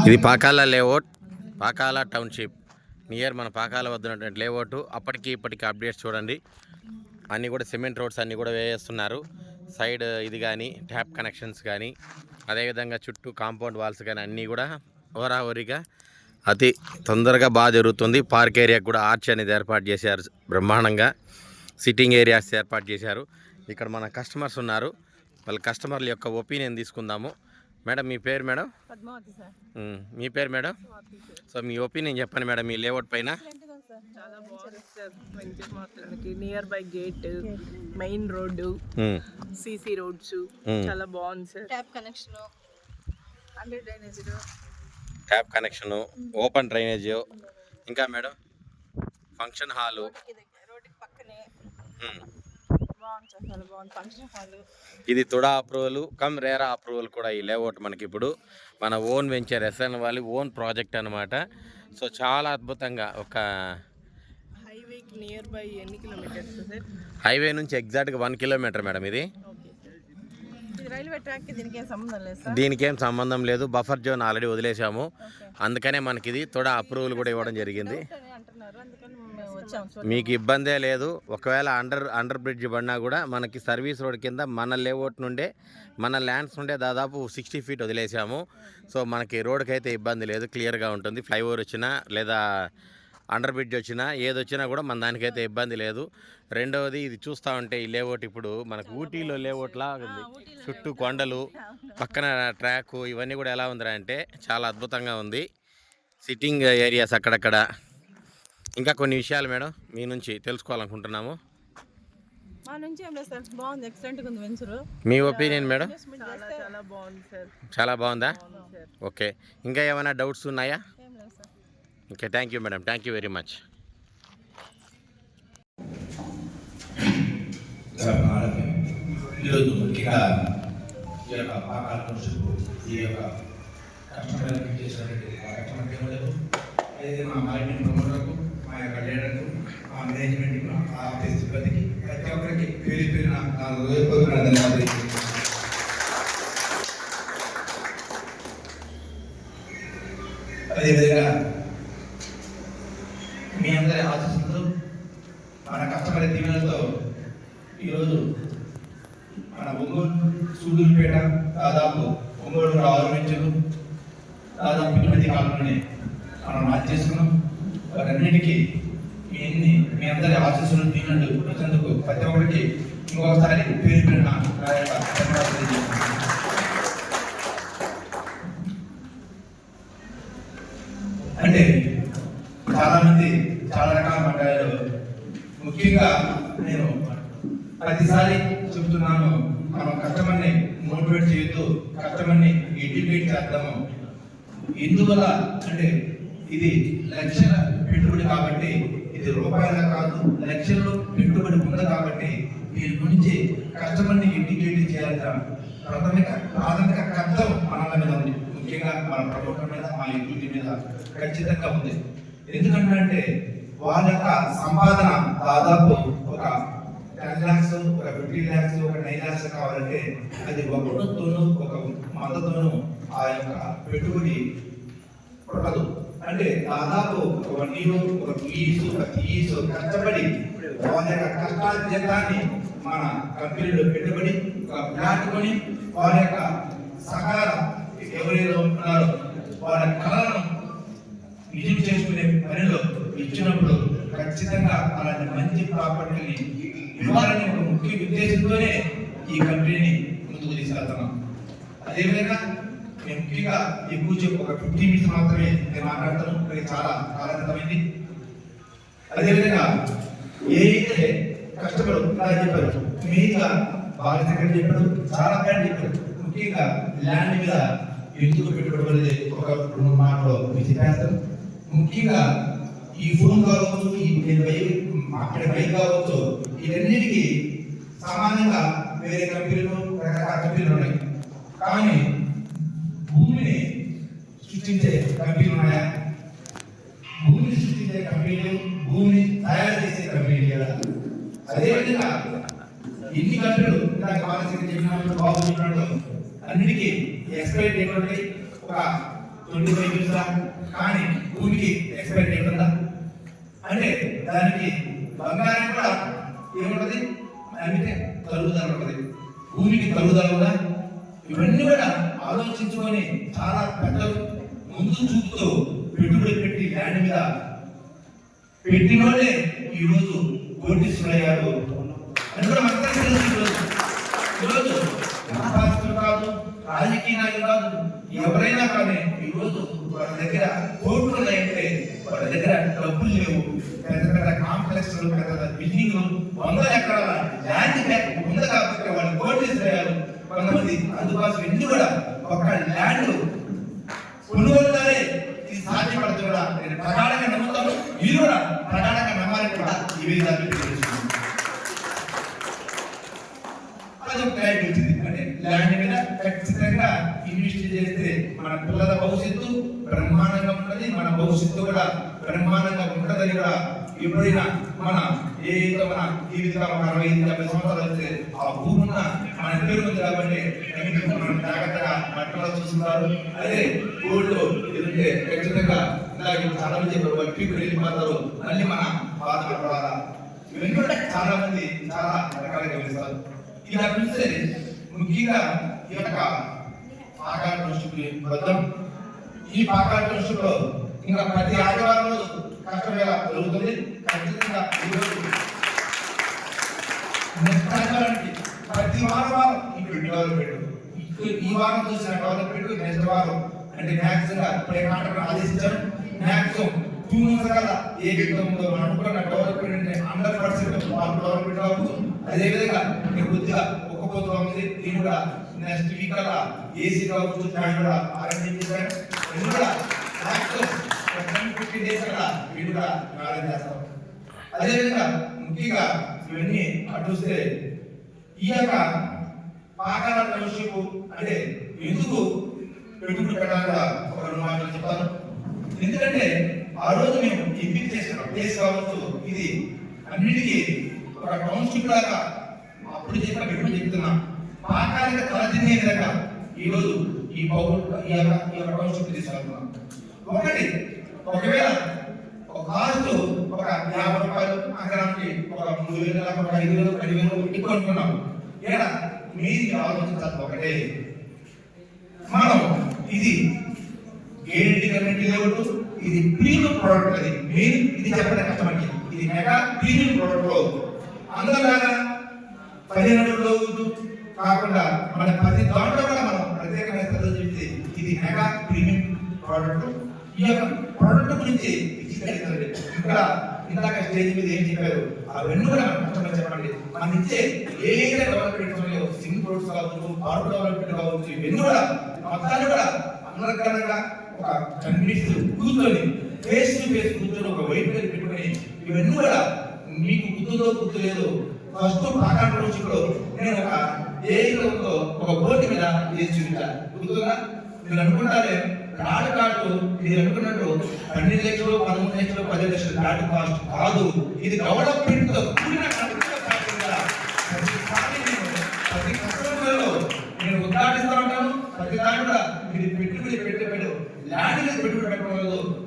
ఇది Pakala layout, Pakala township near మన పాకాల వద్ద ఉన్నటువంటి లేఅవుట్. అప్పటికి ఇప్పటికి అప్డేట్స్ చూడండి, అన్నీ కూడా సిమెంట్ రోడ్స్ అన్నీ కూడా వేస్తున్నారు. సైడ్ ఇది కానీ ట్యాప్ కనెక్షన్స్ కానీ, అదేవిధంగా చుట్టూ కాంపౌండ్ వాల్స్ కానీ అన్నీ కూడా ఓరావరిగా అతి తొందరగా బాగా జరుగుతుంది. పార్క్ ఏరియాకి కూడా ఆర్చ్ అనేది ఏర్పాటు చేశారు, బ్రహ్మాండంగా సిట్టింగ్ ఏరియాస్ ఏర్పాటు చేశారు. ఇక్కడ మన కస్టమర్స్ ఉన్నారు, వాళ్ళ కస్టమర్ల యొక్క ఒపీనియన్ తీసుకుందాము. మేడం మీ పేరు మేడం? పద్మావతి సార్. మీ పేరు మేడం? సో మీ ఒపీనియన్ చెప్పండి మేడం ఈ లేఅవుట్ పైన. చాలా బాగుంది సార్, మంచి మాట్లాడడానికి near by gate, main road, CC roads చాలా బాగుంది sir. Tap connection, under drainage, tap connection, open drainage, ఇంకా మేడం ఫంక్షన్ హాలు, రోడ్డుకి పక్కనే బాగుంది సార్, చాలా బాగుంది ఫంక్షన్ హాల్. ఇది TUDA approval come RERA approval కూడా ఈ లేఅవుట్ మనకి ఇప్పుడు మన ఓన్ వెంచర్ ఎస్ఎన్ వాళ్ళ ఓన్ ప్రాజెక్ట్ అనమాట. సో చాలా అద్భుతంగా ఒక హైవేకి నియర్ బై ఎన్ని కిలోమీటర్స్ సార్? హైవే నుంచి ఎగ్జాక్ట్గా 1 కిలోమీటర్ మేడం. ఇది రైల్వే ట్రాక్కి దీనికి ఏం సంబంధం లేదు సార్? దీనికి ఏం సంబంధం లేదు, బఫర్ జోన్ ఆల్రెడీ వదిలేసాము, అందుకనే మనకి ఇది తుడా అప్రూవల్ కూడా ఇవ్వడం జరిగింది. మీకు ఇబ్బందే లేదు. ఒకవేళ అండర్ బ్రిడ్జ్ పడినా కూడా మనకి సర్వీస్ రోడ్ కింద మన లేఅవుట్ నుండే మన ల్యాండ్స్ నుండే దాదాపు 60 ఫీట్ వదిలేసాము. సో మనకి రోడ్కి అయితే ఇబ్బంది లేదు, క్లియర్గా ఉంటుంది. ఫ్లైఓవర్ వచ్చినా లేదా అండర్ బ్రిడ్జ్ వచ్చినా ఏది వచ్చినా కూడా మన దానికైతే ఇబ్బంది లేదు. రెండవది ఇది చూస్తూ ఉంటే ఈ లేఅవుట్ ఇప్పుడు మనకు ఊటీలో లేఅవుట్లా ఉంది, చుట్టూ కొండలు, పక్కన ట్రాక్, ఇవన్నీ కూడా ఎలా ఉందిరా అంటే చాలా అద్భుతంగా ఉంది. సిట్టింగ్ ఏరియాస్ అక్కడక్కడ. ఇంకా కొన్ని విషయాలు మేడం మీ నుంచి తెలుసుకోవాలనుకుంటున్నాము. మా నుంచి ఏం లేదు సార్, బాగుంది, ఎక్సలెంట్గా ఉంది వెంచర్. మీ ఒపీనియన్ మేడం? చాలా బాగుంది సార్. చాలా బాగుందా? ఓకే, ఇంకా ఏమైనా డౌట్స్ ఉన్నాయా? ఏం లేదు sir. Okay, thank you madam, thank you very much. ఈరోజు ముఖ్యంగా ఈ యొక్క పాకాల టౌన్షిప్ ఈ యొక్క కస్టమర్లకు చేసినటువంటి కస్టమర్ కేవలం అయితే మా మార్కెటింగ్ ప్రమోటర్కు, మా యొక్క లీడర్కు, మా మేనేజ్మెంట్కు, ఆ ఆఫీస్ సిబ్బందికి ప్రతి ఒక్కరికి పేరు పేరు నా హృదయపూర్వక ధన్యవాదాలు. అదేవిధంగా మీ అందరి ఆశీస్సులతో మన కస్టమర్ దీవెనలతో ఈరోజు మన ఒంగోలు సూదూరుపేట దాదాపు ఒంగోలు 6 వెంచర్లు దాదాపు 8 కాలంలోనే మనం లాంచ్ చేసుకున్నాం. వాటన్నిటికీ మీ అందరి ఆశీస్సులు దీవెనలు ఇచ్చేందుకు ప్రతి ఒక్కరికి ఇంకొకసారి పేరు పేరున నా యొక్క ధన్యవాదాలు తెలియజేస్తున్నాను. అంటే చాలామంది చాలా రకాల మాట్లాడారు. ముఖ్యంగా నేను ప్రతిసారి చెప్తున్నాను, మనం కస్టమర్ని మోటివేట్ చేయొద్దు, కస్టమర్ని ఎడ్యుకేట్ చేద్దాము. ఎందువల్ల అంటే ఇది లక్షల పెట్టుబడి కాబట్టి, ఇది రూపాయల కాదు, లక్షల్లో పెట్టుబడి ఉంది కాబట్టి దీని గురించి కస్టమర్ని ఎడ్యుకేట్ చేయాల్సిన ప్రాథమిక కర్తవ్యం మన మీద ఉంది. ముఖ్యంగా మన ప్రభుత్వం మీద, మా యూనిటీ మీద ఖచ్చితంగా ఉంది. ఎందుకంటే వాళ్ళ యొక్క సంపాదన దాదాపు ఒక 10 lakhs, ఒక 15 lakhs, ఒక 9 lakhs కావాలంటే అది ఒక రుణతోనూ ఒక మద్దతును ఆ యొక్క పెట్టుబడి పడదు. అంటే దాదాపు ఒక 1 year, ఒక 2 years, ఒక 3 years కష్టపడి వాళ్ళ యొక్క కష్టార్జితాన్ని మన కంపెనీలో పెట్టుబడి ఒక ప్లాట్ కొని వాళ్ళ యొక్క సహకార ఎవరైతే ఉంటున్నారో వాళ్ళ కళలను నిజం చేసుకునే పనిలో ఇచ్చినప్పుడు ఖచ్చితంగా అలాంటి మంచి ప్రాపర్టీని ఇవ్వాలని ఒక ముఖ్య ఉద్దేశంతోనే ఈ కంపెనీని ముందుకు తీసుకెళ్తున్నాం. అదేవిధంగా నేను ముఖ్యంగా ఎక్కువ చెప్పు ఒక 15 minutes మాత్రమే నేను మాట్లాడతాను, చాలా కాలమైంది. అదేవిధంగా ఏ అయితే కష్టపడు ఇలా చెప్పారు, మెయిన్గా బాగా దగ్గర చెప్పారు, చాలా ప్లాన్ చెప్పారు. ముఖ్యంగా ల్యాండ్ మీద ఎందుకు పెట్టుబడి ఒక 2 మాటలో చెప్పేస్తాను. ముఖ్యంగా ఈ ఫోన్ కావచ్చు, అక్కడ బైక్ కావచ్చు, ఇవన్నిటికీ సమానంగా వేరే కంపెనీలు, రకరకాల కంపెనీలు ఉన్నాయి. కానీ భూమిని సృష్టించే కంపెనీలు ఉన్నాయా? భూమిని సృష్టించే కంపెనీలు, భూమిని తయారు చేసే కంపెనీలు కదా. అదేవిధంగా ఎన్ని కంపెనీలు ఇందాక మానసిక చెప్పినప్పుడు, బాబు చెప్పినట్టు అన్నిటికీ ఎక్స్పైరీ డేట్ ఉంటాయి. ఒక 25 years కానీ భూమికి ఎక్స్పైరీ డేట్ ఉందా అంటే దానికి బంగారం కూడా ఏముంటది అంటే తరుగుదల ఉంటుంది, భూమికి తరుగుదల కూడా. ఇవన్నీ కూడా ఆలోచించుకొని చాలా పెద్దలు ముందు చూపుతూ పెట్టుబడి పెట్టి ల్యాండ్ మీద పెట్టినోళ్ళే ఈరోజు కోటీశ్వరయ్యారు అని కూడా మనకు తెలుసు. ఈరోజు వ్యాపారస్తులు కాదు, రాజకీయ నాయకులు కాదు, ఎవరైనా కానీ ఈరోజు వాళ్ళ దగ్గర కోట్లు ఉన్నాయంటే వాళ్ళ దగ్గర డబ్బులు లేవు. పెద్ద పెద్ద కాంప్లెక్స్లు, పెద్ద పెద్ద బిల్డింగ్లు, 100 ఎకరాల ల్యాండ్ బ్యాంక్ ఉంది కాబట్టి వాళ్ళు కోటీశ్వరయ్యారు. కొంతమంది అందుబాటులో ఎన్ని కూడా ఒక ల్యాండ్ కొనుగోలుదారే ఇది సాధ్యపడుతుంది కూడా. నేను ప్రగాఢంగా నమ్ముతాను, మీరు కూడా ప్రగాఢంగా నమ్మాలని కూడా ఈ విధంగా తెలియజేస్తున్నాను. అదొక క్లారిటీ వచ్చింది. అంటే ల్యాండ్ మీద ఖచ్చితంగా ఇన్వెస్ట్ చేస్తే మన పిల్లల భవిష్యత్తు బ్రహ్మాండంగా ఉంటుంది, మన భవిష్యత్తు కూడా బ్రహ్మాండంగా ఉంటుందని కూడా ఎప్పుడైనా మన ఏదో మన జీవితంలో 60-70 సంవత్సరాలు వస్తే ఆ భూమి ఉన్న మన పేరు ఉంది కాబట్టి మనం జాగ్రత్తగా మట్టలో చూస్తున్నారు. అదే గోల్డ్ ఎందుకంటే ఖచ్చితంగా చాలా మంది పీపుల్ వెళ్ళిపోతారు, మళ్ళీ మన బాధపడాలా. ఇవన్నీ కూడా చాలా మంది చాలా రకాలుగా గమనిస్తారు. ఇలా చూస్తే ముఖ్యంగా ఈ యొక్క పాకాల టౌన్షిప్ వద్దాం. ఈ పాకాల టౌన్షిప్ లో ఇంకా ప్రతి ఆదివారం రోజు కష్టమేళ జరుగుతుంది. ఖచ్చితంగా ఈరోజు ప్రతి వారం ఇప్పుడు డెవలప్మెంట్, ఈ వారం చూసిన డెవలప్మెంట్ నెక్స్ట్ వారం అంటే మ్యాక్సిమం ఇప్పుడే కాంట్రాక్టర్ ఆదేశించారు. మ్యాక్సిమం 2 months కదా ఏ విధంగా మనం అనుకున్న డెవలప్మెంట్ అంటే 100% డెవలప్మెంట్ కావచ్చు. అదేవిధంగా కొద్దిగా ఒక్కొక్క ఉంది, దీని కూడా నెక్స్ట్ వీక్ అలా ఏసీ కావచ్చు, ఫ్యాన్ కూడా అరేంజ్ చేశారు. ఇది కూడా మ్యాక్సిమం 10-15 days అలా వీళ్ళు కూడా అరేంజ్ చేస్తాం. అదేవిధంగా ముఖ్యంగా ఇవన్నీ చూస్తే ఈ యొక్క పాకాల టౌన్షిప్ అంటే ఎందుకు పెట్టుబడి పెట్టాలని ఒక 2 మాటలు చెప్తాను. ఎందుకంటే ఆ రోజు మేము ఎంపిక చేసిన ప్లేస్ కావచ్చు, ఇది అన్నిటికీ ఒక టౌన్షిప్ లాగా అప్పుడు చెప్పిన పెట్టుబడి చెప్తున్నాం. పాకాలిక తలదిన్నే విధంగా ఈరోజు ఈ యొక్క టౌన్షిప్ తీసుకెళ్తున్నాం. ఒకవేళ ఒక కాస్ట్ ఒక 50 రూపాయలు ఎకరానికి ఒక 3,000 ఒక 5,000 10,000 ఎక్కువ అనుకున్నాం. ఇక్కడ మీది ఆలోచించాలి ఒకటే, మనం ఇది గేట్ కమ్యూనిటీ లేఅవుట్, ఇది ప్రీమియం ప్రోడక్ట్. అది మెయిన్ ఇది చెప్పడం కష్టమండి. ఇది మెగా ప్రీమియం ప్రోడక్ట్ లో అందరిలాగా 15 అడుగులు కాకుండా మన ప్రతి దాంట్లో కూడా మనం ప్రత్యేకంగా శ్రద్ధ చూస్తే ఇది మెగా ప్రీమియం ప్రోడక్ట్. ఈ యొక్క ప్రోడక్ట్ గురించి ఇక్కడ ఇందాక స్టేజ్ మీద ఏం చెప్పారు అవన్నీ కూడా మనం కష్టమని చెప్పండి. మనం ఇచ్చే ఏ డెవలప్మెంట్ సింగ్ రోడ్స్ కావచ్చు, పార్క్ డెవలప్మెంట్ కావచ్చు, ఇవన్నీ కూడా మొత్తాన్ని కూడా అనర్గళంగా ఒక కన్విన్స్ కూర్చొని ఫేస్ టు ఫేస్ కూర్చొని ఒక వైట్ పేరు పెట్టుకొని ఇవన్నీ కూడా మీకు గుర్తు లేదు. ఫస్ట్ పాకాల టౌన్షిప్లో నేను ఒక ఏదో ఒక బోర్డు మీద చేసి చూపించాను. గుర్తుందా? మీరు అనుకుంటారే రాడ్ కార్డు మీరు అనుకున్నట్టు 12 లక్షలు 13 లక్షలు 10 లక్షలు రాడ్ కాస్ట్ కాదు. ఇది డెవలప్మెంట్ తో కూడిన ప్రతి కస్టమర్లలో నేను ఉద్ఘాటిస్తూ ఉంటాను. ప్రతి దాని కూడా మీరు పెట్టుబడి ల్యాండ్ మీద పెట్టుబడి పెట్టడం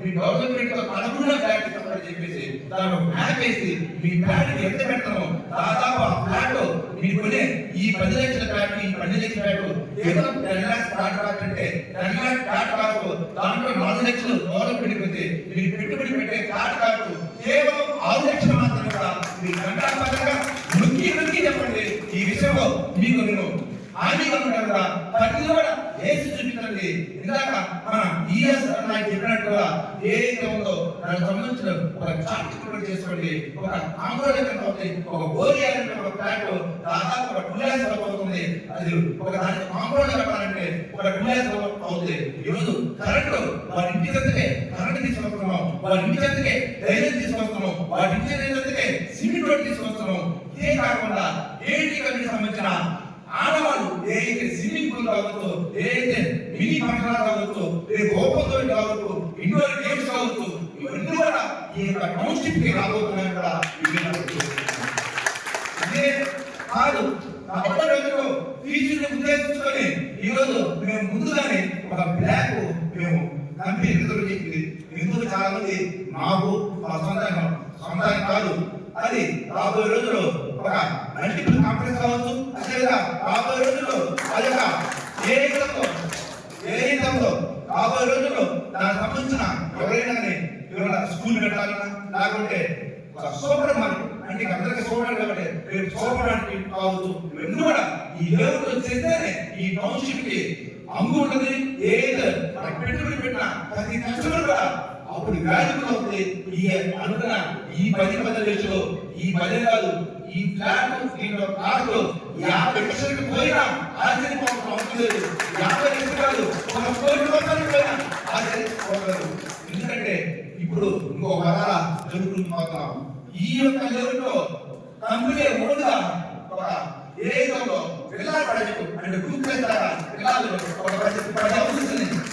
మీ డెవలప్మెంట్ తో అనుగుణ ఫ్లాట్ చెప్పని చెప్పేసి దాని మ్యాప్ వేసి మీ ఫ్లాట్ ఎంత పెడతామో దాదాపు ఆ ఫ్లాట్ మీరు కొనే ఈ 10 లక్షల ఫ్లాట్ ఈ 12 లక్షల ఫ్లాట్ కేవలం 10 lakhs ఫ్లాట్ అంటే 10 lakhs ఫ్లాట్ కాదు. దాంట్లో 4 లక్షలు డెవలప్మెంట్ పెడితే మీరు పెట్టుబడి పెట్టే ఫ్లాట్ కాదు కేవలం 6 లక్షలు మాత్రమే కూడా మీరు గంటాపరంగా నొక్కి చెప్పండి. ఈ విషయంలో మీకు నేను హామీగా ఉంటాను కూడా ప్రతి కూడా వేసి చూపించండి. ఇందాక మన ఈఎస్ నాకు చెప్పినట్టుగా ఏదైతే ఉందో దానికి సంబంధించిన ఒక చార్ట్ ప్రిపేర్ చేసుకోండి. ఒక ఆందోళన అవుతుంది, ఒక గోరి ఒక ఫ్లాట్ దాదాపు ఒక 2 lakhs అవుతుంది. అది ఒక దానికి ఆందోళన చెప్పాలంటే ఒక 2 lakhs అవుతుంది. ఈరోజు కరెంటు వారి ఇంటి దగ్గరే కరెంట్ తీసుకొస్తున్నాం, వారి ఇంటి దగ్గరే డ్రైనేజ్ తీసుకొస్తున్నాం, వారి ఇంటి దగ్గరే సిమెంట్ రోడ్ తీసుకొస్తున్నాం. ఇదే కాకుండా ఏంటి సంబంధించిన ఆడవాళ్ళు ఏదైతే స్విమ్మింగ్ పూల్ కావచ్చు, ఏదైతే మినీ ఫంక్షన్ కావచ్చు, ఓపెన్ తోటి కావచ్చు, ఇండోర్ గేమ్స్ కావచ్చు, ఇవన్నీ కూడా ఈ యొక్క టౌన్షిప్ కి రాబోతున్నాయి కూడా. ఇదే కాదు ఫీజుని ఉద్దేశించుకొని ఈరోజు మేము ముందుగానే ఒక బ్లాక్ మేము కంపెనీ రిజర్వ్ చేసింది. ఎందుకు చాలా మంది మాకు మా సొంతానికి కాదు, అది రాబోయే రోజుల్లో ఒక మల్టిపుల్ కాంప్లెక్స్ కావచ్చు. అదేవిధంగా రాబోయే రోజుల్లో అది ఒక ఏ యుద్ధంలో రాబోయే రోజుల్లో దానికి సంబంధించిన ఎవరైనా స్కూల్ పెట్టాలన్నా లేకుంటే ఒక సూపర్ మార్కెట్ అంటే అందరికీ సూపర్ కాబట్టి రేపు సూపర్ మార్కెట్ కావచ్చు. ఇవన్నీ కూడా ఈ దేవుడు చేస్తేనే ఈ టౌన్షిప్ కి అంగు ఉంటుంది. ఏదో మనకు పెట్టుబడి పెట్టిన ప్రతి కస్టమర్ కూడా అప్పుడు వాల్యూబుల్ అవుతుంది. ఈ అనుకున్న ఈ 10 లక్షలు ఈ 10 కాదు, ఈ ఫ్లాట్ దీంట్లో కార్డు 50 లక్షలకు పోయినా ఆశ్చర్యపోవడం అవసరం లేదు. 50 లక్షలు కాదు, 1 కోటి రూపాయలు పోయినా ఆశ్చర్యపోవడం. ఎందుకంటే ఇప్పుడు ఇంకో వరాల జరుగుతున్నాం. ఈ యొక్క లెవెల్లో కంపెనీ ఓన్గా ఒక ఏదో పిల్లల ప్రాజెక్టు అంటే గ్రూప్ పిల్లలు ఒక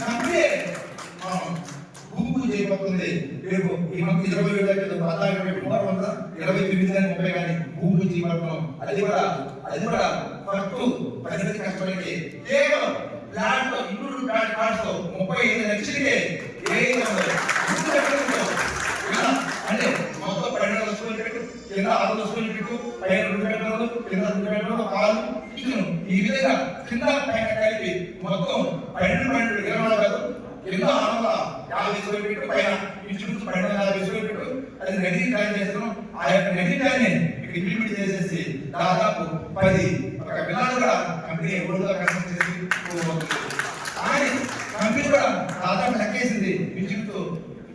కంపెనీ భూమి చేయబోతుంది. రేపు ఈ మంత్ 27 29 కానీ 30 కానీ భూమి చేయబడుతున్నాం. అది కూడా ఫస్ట్ 10 కష్టపడి కేవలం ప్లాట్ ఇంక్లూడ్ ప్లాట్ కాస్ట్ 35 లక్షలకే అంటే మొత్తం 12 స్కూల్ పెట్టు, కింద 6 స్కూల్ పెట్టు, పైన 2 పెట్టడం, కింద 2 పెట్టడం, కాలు కిచెన్ ఈ విధంగా కింద పైన కలిపి మొత్తం 12.24 కాదు, కింద 650 స్కూల్ పెట్టు, పైన ఇంచుమించు 1250 స్కూల్ పెట్టు. అది రెడీ ప్లాన్ చేస్తున్నాం. ఆ యొక్క రెడీ ప్లాన్ ఇంప్లిమెంట్ చేసేసి దాదాపు 10 ఒక పిల్లలు కూడా కంపెనీ ఎవరుగా కన్స్ట్రక్ట్ చేసి కానీ కంపెనీ కూడా దాదాపు లెక్కేసింది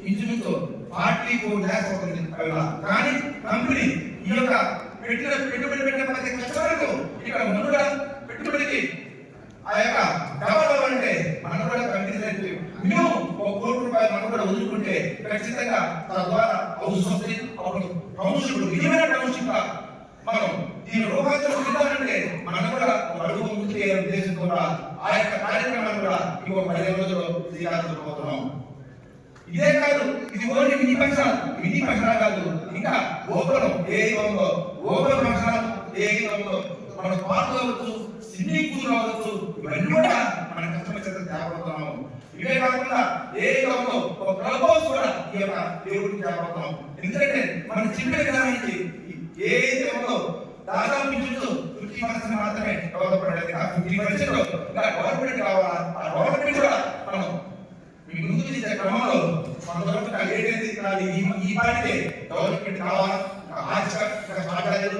ఇంచుమించు 44 lakhs అవుతుంది. కానీ కంపెనీ ఈ యొక్క పెట్టుబడి పెట్టిన ప్రతి కస్టమర్కు ఇక్కడ మనుగడ పెట్టుబడికి ఆ యొక్క డబ్బులు అంటే మనం కూడా కంపెనీ మేము 1 కోటి రూపాయలు మనం కూడా వదులుకుంటే ఖచ్చితంగా తద్వారా హౌస్ వస్తుంది. అప్పుడు టౌన్షిప్ నిజమైన టౌన్షిప్ మనం దీని రూపాయలు ఉండాలంటే మనం కూడా అడుగు ముందుకు వేయాలనే ఉద్దేశంతో కూడా ఆ యొక్క కార్యక్రమాన్ని కూడా ఇంకో 15 రోజుల్లో చేయాలనుకుంటున్నాం. ఇదే కాదు, ఇది ఓన్లీ మినీ ఫంక్షన్ కాదు, ఇంకా ఓపెన్ ఫంక్షన్ మన పార్క్ కావచ్చు, స్విమ్మింగ్ పూల్ కావచ్చు, ఇవన్నీ కూడా మన కస్టమర్ చేత తేపడుతున్నాము. ఇవే కాకుండా ఒక క్లబ్ హౌస్ కూడా ఈ యొక్క దేవుడికి తేపడుతున్నాం. ఎందుకంటే మన చిన్న విధానానికి ఏ దేవంలో దాదాపు 50% మాత్రమే డెవలప్ అయ్యేది. 50% ఇంకా గవర్నమెంట్ కావాలా, ఆ గవర్నమెంట్ కూడా మనం ముందుకు చేసే క్రమంలో మన గవర్నమెంట్ ఏంటి ఈ పాటికే డెవలప్మెంట్ కావాలా, ఆర్చి కావచ్చు, మళ్ళీ అవుట్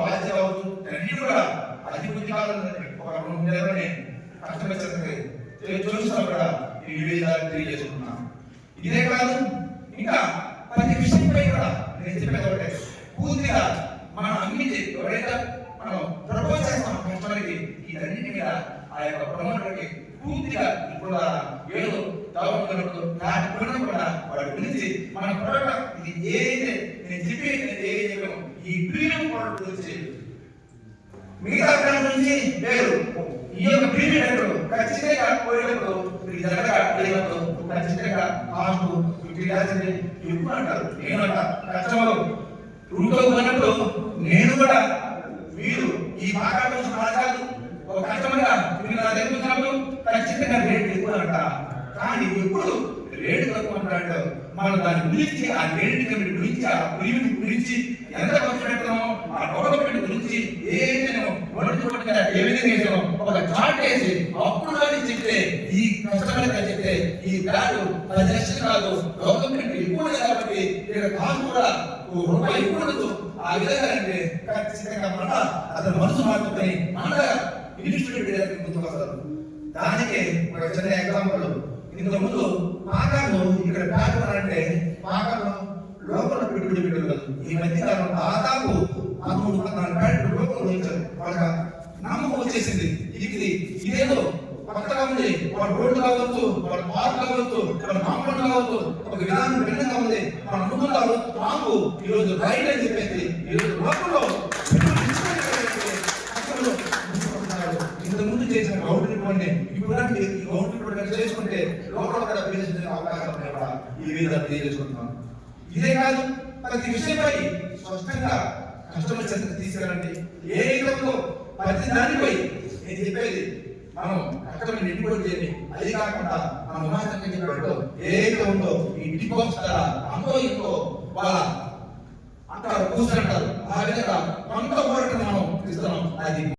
ఆర్చి కావచ్చు, అన్ని కూడా అభివృద్ధి కావాలని ఒక 2 నెలలనే కష్టపడి చూస్తాం కూడా ఈ విభేదాలు తెలియజేసుకుంటున్నాం. ఇదే కాదు, ఇంకా ప్రతి విషయంపై కూడా నేను చెప్పేది పూర్తిగా మనం అందించి ఎవరైతే మనం ప్రపోజ్ చేస్తాం కస్టమర్కి ఇదన్నిటి మీద ఆ యొక్క ప్రమోటర్కి పూర్తిగా ఇప్పుడు ఏదో డెవలప్మెంట్ నాటి కూడా వాడి గురించి మన ప్రోడక్ట్ ఇది ఏదైతే నేను చెప్పి ఈ ప్రీమియం ప్రోడక్ట్ గురించి మిగతా బ్రాండ్ నుంచి వేరు. ఈ యొక్క ప్రీమియం ఖచ్చితంగా పోయేటప్పుడు ఖచ్చితంగా కాస్ట్ 50 lakhs ఎక్కువ అంటారు. నేనంట కస్టమర్ రూట్లో ఉన్నప్పుడు నేను కూడా మీరు ఈ మార్కెట్ నుంచి మాట్లాడు ఒక కస్టమర్ గా మీరు నా దగ్గర వచ్చినప్పుడు ఖచ్చితంగా రేట్ ఎక్కువ అంట. కానీ ఎప్పుడు రేటు తక్కువ అంటాడు. మనం దాని గురించి ఆ రేట్ గురించి ఆ ప్రీమియం గురించి ఎంత ఖర్చు పెడతామో ఆ డెవలప్మెంట్ గురించి ఏ విధంగా చేసామో ఒక చార్ట్ వేసి అప్పుడు కానీ చెప్తే ఈ కస్టమర్ చెప్తే ఈ బ్రాండ్ 10 లక్షలు కాదు, డెవలప్మెంట్ ఎక్కువ కాబట్టి ఇక్కడ కాస్ట్ కూడా రూపాయి ఎక్కువ ఉండదు. ఆ విధంగా అంటే ఖచ్చితంగా మన అతని మనసు మారుతుంది. మన ఇన్స్టిట్యూట్ ముందుకు వస్తారు. దానికి ఒక చిన్న ఎగ్జాంపుల్, ఇంతకు ముందు పాకాలు ఇక్కడ బ్యాగ్ అంటే పాకాలు లోపల పెట్టుబడి పెట్టదు. ఈ మధ్యకాలం దాదాపు 13-14 బ్యాగ్ లోపల వచ్చారు. వాళ్ళ నమ్మకం వచ్చేసింది. ఇదేదో కొత్తగా ఉంది, వాళ్ళ రోడ్డు కావచ్చు, వాళ్ళ పార్క్ కావచ్చు, వాళ్ళ కాంపౌండ్ కావచ్చు, ఒక విధానం భిన్నంగా ఉంది. మన అనుకున్నారు మాకు ఈరోజు రైట్ అని చెప్పేసి ఈరోజు లోపల ఇంతకుముందు చేసిన గవర్నమెంట్ ఇప్పుడు గవర్నమెంట్ చేసుకుంటే లోపల కూడా అవకాశం కూడా ఈ విధంగా తెలియజేసుకుంటున్నాం. ఇదే కాదు, ప్రతి విషయంపై స్పష్టంగా కస్టమర్ చెంత తీసుకెళ్ళండి. ఏ విధంలో ప్రతి దానిపై చెప్పేది మనం కష్టపడి ఇంటికి చేయండి. అది కాకుండా మన ఉమాశంకర్ చెప్పినట్టు ఏదైతే ఉందో ఈ ఇంటికి వస్తారా అంతో ఇంకో వాళ్ళ అక్కడ కూర్చుంటారు. ఆ విధంగా కొంత పోరాటం మనం ఇస్తున్నాం. అది